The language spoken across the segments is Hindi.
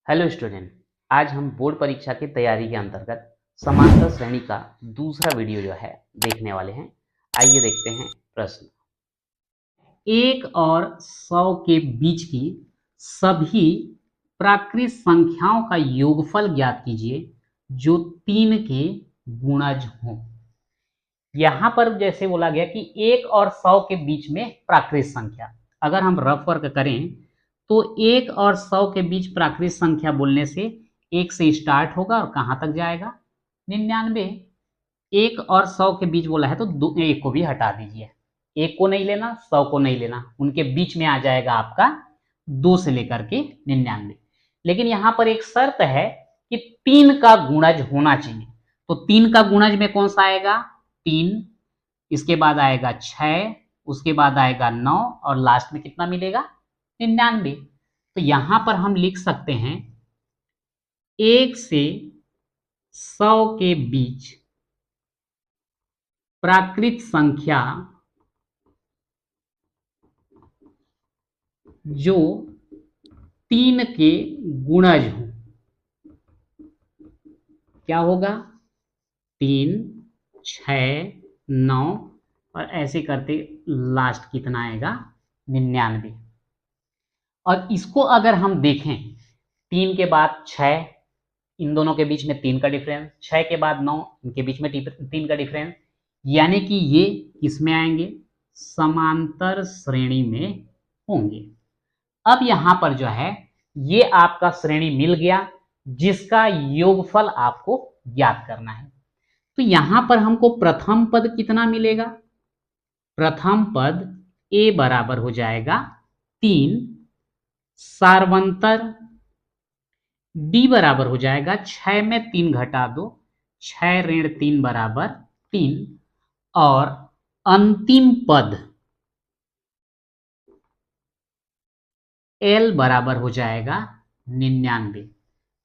Hello student. आज हम बोर्ड परीक्षा की तैयारी के अंतर्गत समांतर श्रेणी का दूसरा वीडियो जो है देखने वाले हैं। आइए देखते हैं प्रश्न। 1 और 100 के बीच की सभी प्राकृत संख्याओं का योगफल ज्ञात कीजिए जो 3 के गुणज हों। यहां पर जैसे बोला गया कि 1 और 100 के बीच में प्राकृत संख्या, अगर हम रफ वर्क करें तो 1 और 100 के बीच प्राकृत संख्या बोलने से 1 से स्टार्ट होगा और कहां तक जाएगा 99। 1 और 100 के बीच बोला है तो 1 को भी हटा दीजिए, 1 को नहीं लेना 100 को नहीं लेना, उनके बीच में आ जाएगा आपका 2 से लेकर के 99। लेकिन यहां पर एक शर्त है कि 3 का गुणज होना चाहिए। तो 3 का गुणज में कौन सा आएगा 3, इसके बाद आएगा 6, उसके बाद आएगा 9 और लास्ट में कितना मिलेगा 99। तो यहां पर हम लिख सकते हैं 1 से 100 के बीच प्राकृत संख्या जो 3 के गुणज हो, क्या होगा 3, 6, 9 और ऐसे करते लास्ट कितना आएगा 99। और इसको अगर हम देखें 3 के बाद 6, इन दोनों के बीच में 3 का डिफरेंस, 6 के बाद 9, इनके बीच में 3 का डिफरेंस, यानी कि ये किसमें आएंगे समांतर श्रेणी में होंगे। अब यहां पर जो है ये आपका श्रेणी मिल गया जिसका योगफल आपको ज्ञात करना है। तो यहां पर हमको प्रथम पद कितना मिलेगा, प्रथम पद a बराबर हो जाएगा 3, सार्वंतर d बराबर हो जाएगा 6 में 3 घटा दो, 6 ऋण 3 बराबर 3 और अंतिम पद l बराबर हो जाएगा 99।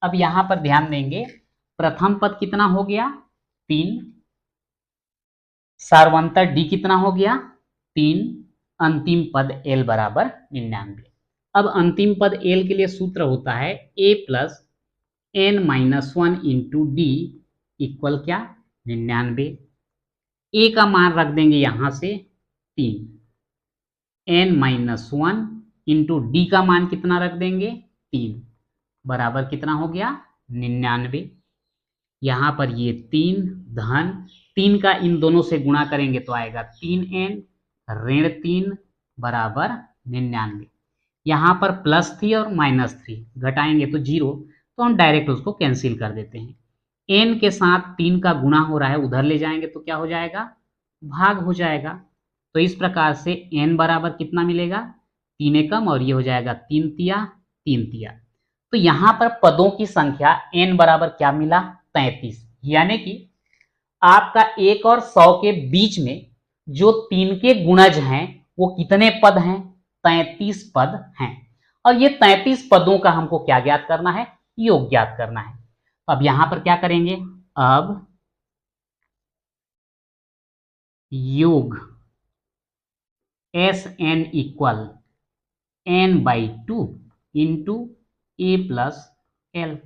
अब यहां पर ध्यान देंगे प्रथम पद कितना हो गया 3, सार्वंतर d कितना हो गया 3, अंतिम पद l बराबर 99। अब अंतिम पद l के लिए सूत्र होता है a plus n minus 1 into D equal क्या 99। a का मान रख देंगे यहां से 3, n माइनस 1 इंटू डी का मान कितना रख देंगे 3 बराबर कितना हो गया 99। यहां पर ये 3 धन 3 का इन दोनों से गुणा करेंगे तो आएगा 3n ऋण 3 बराबर 99। यहां पर +3 और -3 घटाएंगे तो 0, तो हम डायरेक्ट उसको कैंसिल कर देते हैं। n के साथ 3 का गुणा हो रहा है, उधर ले जाएंगे तो क्या हो जाएगा भाग हो जाएगा। तो इस प्रकार से n बराबर कितना मिलेगा 3 एकम और ये हो जाएगा 3 तिया 3 तिया। तो यहां पर पदों की संख्या n बराबर क्या मिला 33, यानी कि आपका 1 और 100 के बीच में जो 3 के गुणज हैं वो कितने पद हैं 33 पद हैं। और ये 33 पदों का हमको क्या ज्ञात करना है योग ज्ञात करना है। अब यहां पर क्या करेंगे, अब योग S N equal n/2 into A plus L.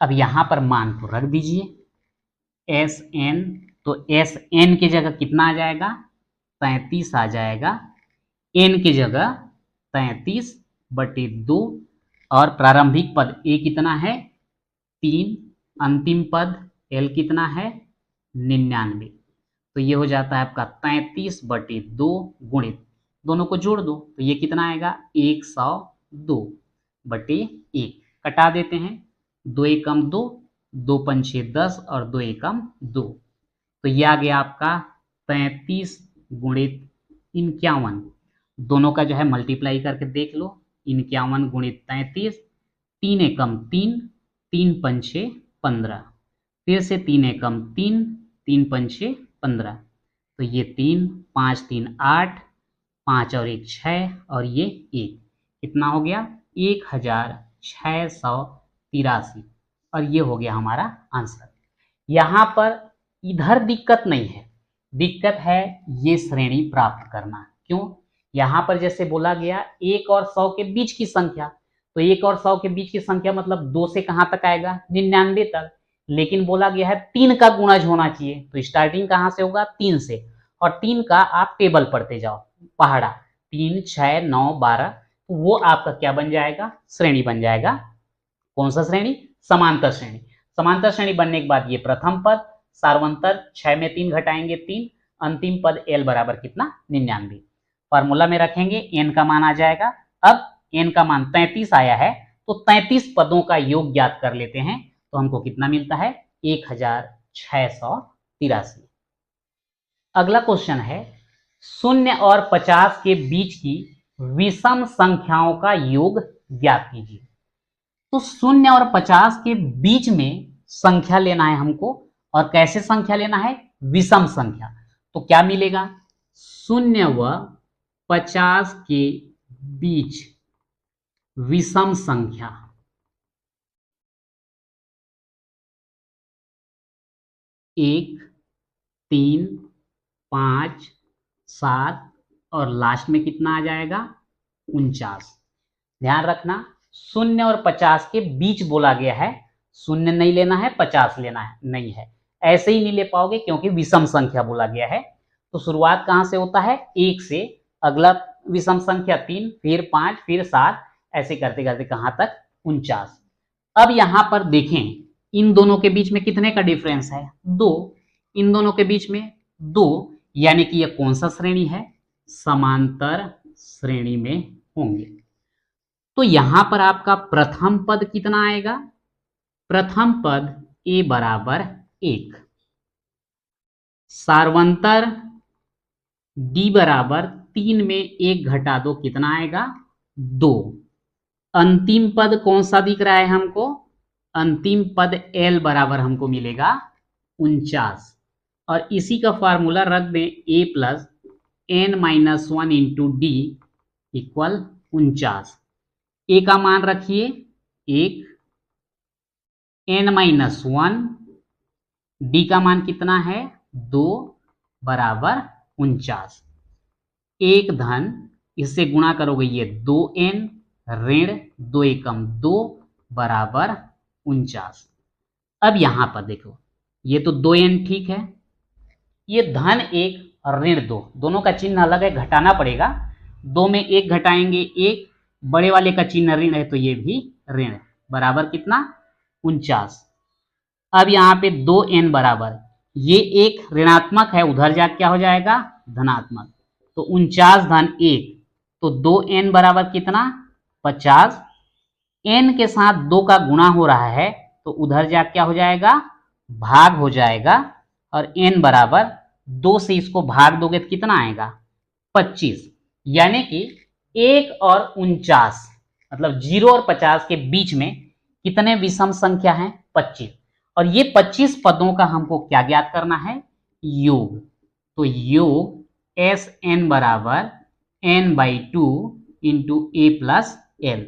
अब यहां पर मान तो रख दीजिए एस एन, तो एस एन की जगह कितना आ जाएगा 33 आ जाएगा, एन की जगह 33/2 और प्रारंभिक पद ए कितना है 3, अंतिम पद एल कितना है 99। तो ये हो जाता है आपका 33/2 गुणित, दोनों को जोड़ दो तो ये कितना आएगा 102/1, कटा देते हैं 2 एकम 2, 2 पंचे 10 और 2 एकम 2, तो ये आ गया आपका 33 गुणित 51। दोनों का जो है मल्टीप्लाई करके देख लो 51 गुणित 33, 3 एकम 3, 3 पंचे 15, फिर से 3 एकम 3, 3 पंचे 15, तो ये 3, 5 3 8, 5 और 1 6 और ये 1, कितना हो गया 1683 और ये हो गया हमारा आंसर। यहां पर इधर दिक्कत नहीं है, दिक्कत है ये श्रेणी प्राप्त करना। क्यों, यहां पर जैसे बोला गया 1 और 100 के बीच की संख्या, तो तो 1 और 100 के बीच की संख्या मतलब 2 से कहां तक आएगा, 99 तक। लेकिन बोला गया है 3 का गुणज होना चाहिए, तो स्टार्टिंग कहां से होगा, 3 से, और 3 का आप टेबल पढ़ते जाओ पहाड़ा, 3, 6, 9, 12, तो वो आपका क्या बन जाएगा, श्रेणी बन जाएगा। कौन सा श्रेणी, समांतर श्रेणी। समांतर श्रेणी बनने के बाद ये प्रथम पद, सार्वंतर 6 में 3 घटाएंगे 3, अंतिम पद l बराबर कितना, 99। फॉर्मूला में रखेंगे, n का मान आ जाएगा। अब n का मान 33 आया है, तो 33 पदों का योग ज्ञात कर लेते हैं, तो हमको कितना मिलता है, 1683। अगला क्वेश्चन है, 0 और 50 के बीच की विषम संख्याओं का योग ज्ञात कीजिए। तो 0 और 50 के बीच में संख्या लेना है हमको, और कैसे संख्या लेना है, विषम संख्या। तो क्या मिलेगा, 0 व 50 के बीच विषम संख्या, 1, 3, 5, 7 और लास्ट में कितना आ जाएगा, 49। ध्यान रखना 0 और 50 के बीच बोला गया है, 0 नहीं लेना है, 50 लेना है नहीं है, ऐसे ही नहीं ले पाओगे क्योंकि विषम संख्या बोला गया है। तो शुरुआत कहां से होता है, 1 से, अगला विषम संख्या 3, फिर 5, फिर 7, ऐसे करते करते कहां तक, 49। अब यहां पर देखें, इन दोनों के बीच में कितने का डिफरेंस है, 2, इन दोनों के बीच में 2, यानी कि यह कौन सा श्रेणी है, समांतर श्रेणी में होंगे। तो यहां पर आपका प्रथम पद कितना आएगा, प्रथम पद a बराबर 1, सार्वंतर d बराबर 3 में 1 घटा दो कितना आएगा, 2। अंतिम पद कौन सा दिख रहा है हमको, अंतिम पद l बराबर हमको मिलेगा 49, और इसी का फार्मूला रख दें, a plus n-1 into D equal 49। a का मान रखिए 1, n-1, d का मान कितना है, 2 बराबर 49। 1 धन, इससे गुणा करोगे ये 2n, ऋण 2 एकम 2 बराबर 49। अब यहां पर देखो, ये तो 2n ठीक है, ये धन 1 और ऋण 2, दोनों का चिन्ह अलग है, घटाना पड़ेगा। 2 में 1 घटाएंगे 1, बड़े वाले का चिन्ह ऋण है तो ये भी ऋण, बराबर कितना, 49। अब यहाँ पे 2n बराबर, ये एक ऋणात्मक है, उधर जा क्या हो जाएगा, धनात्मक, तो 49 धन 1, तो 2n बराबर कितना, 50। n के साथ 2 का गुणा हो रहा है, तो उधर जा क्या हो जाएगा, भाग हो जाएगा, और n बराबर 2 से इसको भाग दोगे तो कितना आएगा, 25। यानी कि 1 और 49 मतलब 0 और 50 के बीच में कितने विषम संख्या हैं, 25, और ये 25 पदों का हमको क्या ज्ञात करना है, योग। तो योग Sn बराबर n/2 into a plus l।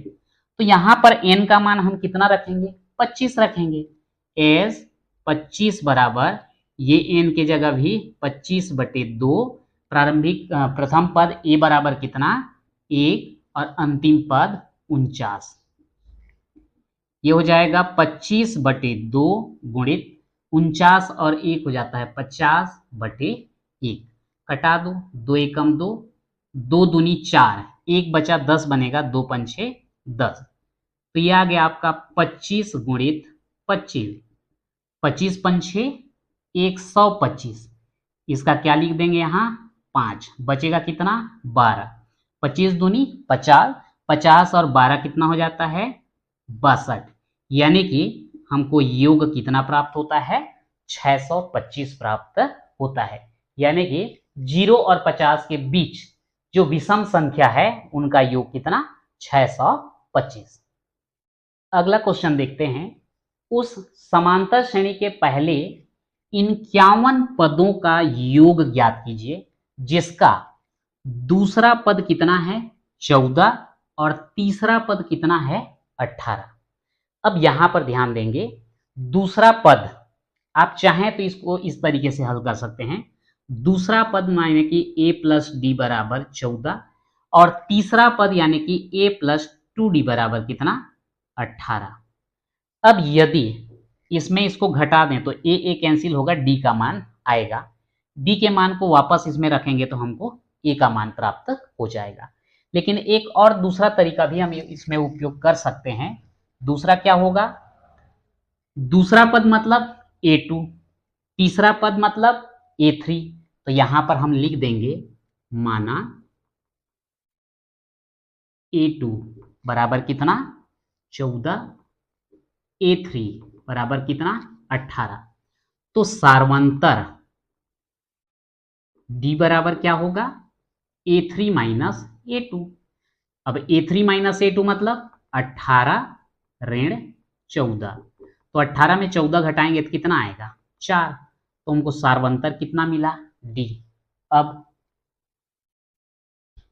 तो यहां पर n का मान हम कितना रखेंगे, 25 रखेंगे। S 25 बराबर, ये n के जगह भी 25/2, प्रारंभिक प्रथम पद a बराबर कितना, 1, और अंतिम पद 49। ये हो जाएगा 25/2 गुणित 49 और 1 हो जाता है 50/1, कटा दो, 2 एकम 2, 2 दूनी 4, 1 बचा 10 बनेगा, 2 पंछे 10, तो ये आ गया आपका 25 गुणित 25, 25 पंछे 125, इसका क्या लिख देंगे यहाँ 5, बचेगा कितना 12, 25 दूनी 50, 50 और 12 कितना हो जाता है 62, यानी कि हमको योग कितना प्राप्त होता है, 625 प्राप्त होता है। यानी कि 0 और 50 के बीच जो विषम संख्या है उनका योग कितना, 625। अगला क्वेश्चन देखते हैं, उस समांतर श्रेणी के पहले 51 पदों का योग ज्ञात कीजिए जिसका दूसरा पद कितना है 14 और तीसरा पद कितना है 18। अब यहां पर ध्यान देंगे, दूसरा पद आप चाहें तो इसको इस तरीके से हल कर सकते हैं, दूसरा पद माने कि a प्लस डी बराबर 14, और तीसरा पद यानी कि a प्लस 2d बराबर कितना 18। अब यदि इसमें इसको घटा दें तो ए कैंसिल होगा, डी का मान आएगा। डी के मान को वापस इसमें रखेंगे तो हमको ए का मान प्राप्त हो जाएगा। लेकिन एक और दूसरा तरीका भी हम इसमें उपयोग कर सकते हैं। दूसरा क्या होगा, दूसरा पद मतलब a2, तीसरा पद मतलब a3। तो यहां पर हम लिख देंगे माना a2 बराबर कितना 14, a3 बराबर कितना 18। तो सार्वंतर d बराबर क्या होगा a3 माइनस a2। अब a3 माइनस a2 मतलब 18 ऋण 14। तो 18 में 14 घटाएंगे तो कितना आएगा 4। तो हमको सार्वंतर कितना मिला d। अब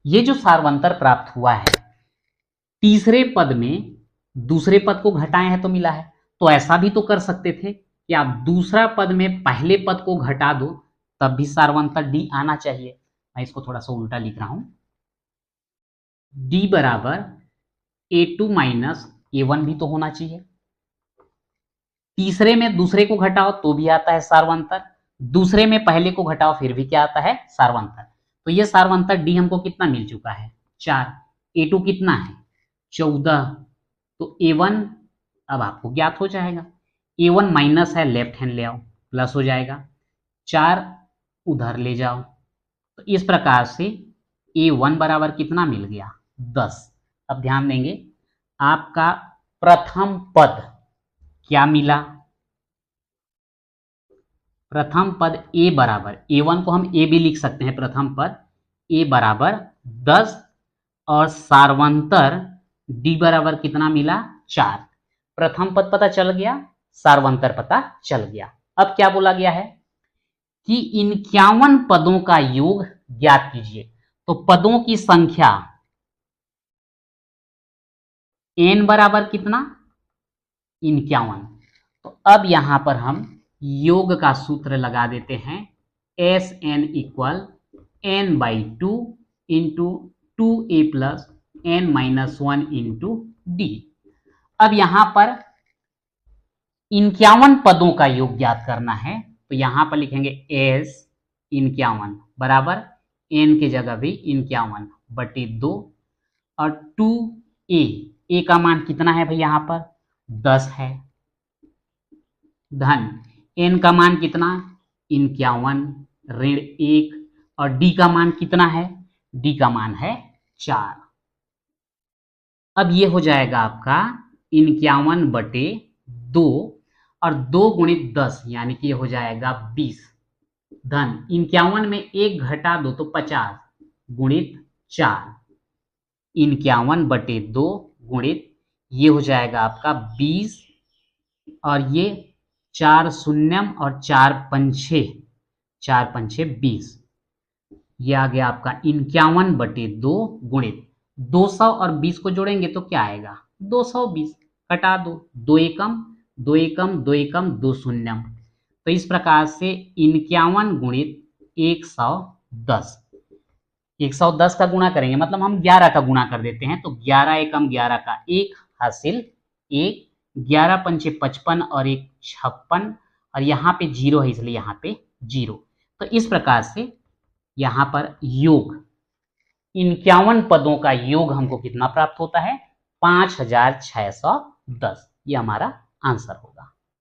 ये जो सार्वंतर प्राप्त हुआ है, तीसरे पद में दूसरे पद को घटाए हैं तो मिला है। तो ऐसा भी तो कर सकते थे कि आप दूसरा पद में पहले पद को घटा दो, तब भी सार्वंतर d आना चाहिए। मैं इसको थोड़ा सा उल्टा लिख रहा हूं, d बराबर a2 माइनस a1 भी तो होना चाहिए। तीसरे में दूसरे को घटाओ तो भी आता है सार्वंतर, दूसरे में पहले को घटाओ फिर भी क्या आता है सार्वंतर। तो ये सार्वंतर d हमको कितना मिल चुका है 4, a2 कितना है 14। तो a1 अब आपको ज्ञात हो जाएगा, a1 माइनस है लेफ्ट हैंड ले आओ, प्लस हो जाएगा, 4 उधर ले जाओ। तो इस प्रकार से a1 बराबर कितना मिल गया 10। अब ध्यान देंगे, आपका प्रथम पद क्या मिला, प्रथम पद a बराबर, a1 को हम a भी लिख सकते हैं, प्रथम पद a बराबर 10 और सार्वंतर d बराबर कितना मिला 4। प्रथम पद पता चल गया, सार्वंतर पता चल गया। अब क्या बोला गया है कि 51 पदों का योग ज्ञात कीजिए। तो पदों की संख्या n बराबर कितना 51। तो अब यहां पर हम योग का सूत्र लगा देते हैं, S N equal n by 2 into 2a plus n minus 1 into D. अब यहां पर 51 पदों का योग ज्ञात करना है, तो यहां पर लिखेंगे एस 51 बराबर n के जगह भी 51 बटे 2 और 2a का मान कितना है भाई यहां पर 10 है, धन n का मान कितना 51 ऋण 1 और d का मान कितना है, d का मान है 4। अब ये हो जाएगा आपका 51 बटे 2 और 2 गुणित 10 यानी कि ये हो जाएगा 20, धन 51 में 1 घटा दो तो 50 गुणित 4, 51 बटे 2 गुणित ये हो जाएगा आपका 20 और ये 4 शून्यम और 4 पंछे 20। ये आ गया आपका 51 बटे 2 गुणित 200 और 20 को जोड़ेंगे तो क्या आएगा 220, कटा दो 2 एकम 2 एकम 2 एकम 2 शून्यम। तो इस प्रकार से 51 गुणित 110, 110 का गुणा करेंगे मतलब हम 11 का गुणा कर देते हैं, तो 11 एकम 11 का 1 हासिल 1, 11 पंचे 55 और 1 56 और यहाँ पे 0 है इसलिए यहाँ पे 0। तो इस प्रकार से यहाँ पर योग 51 पदों का योग हमको कितना प्राप्त होता है 5610। ये हमारा आंसर होगा।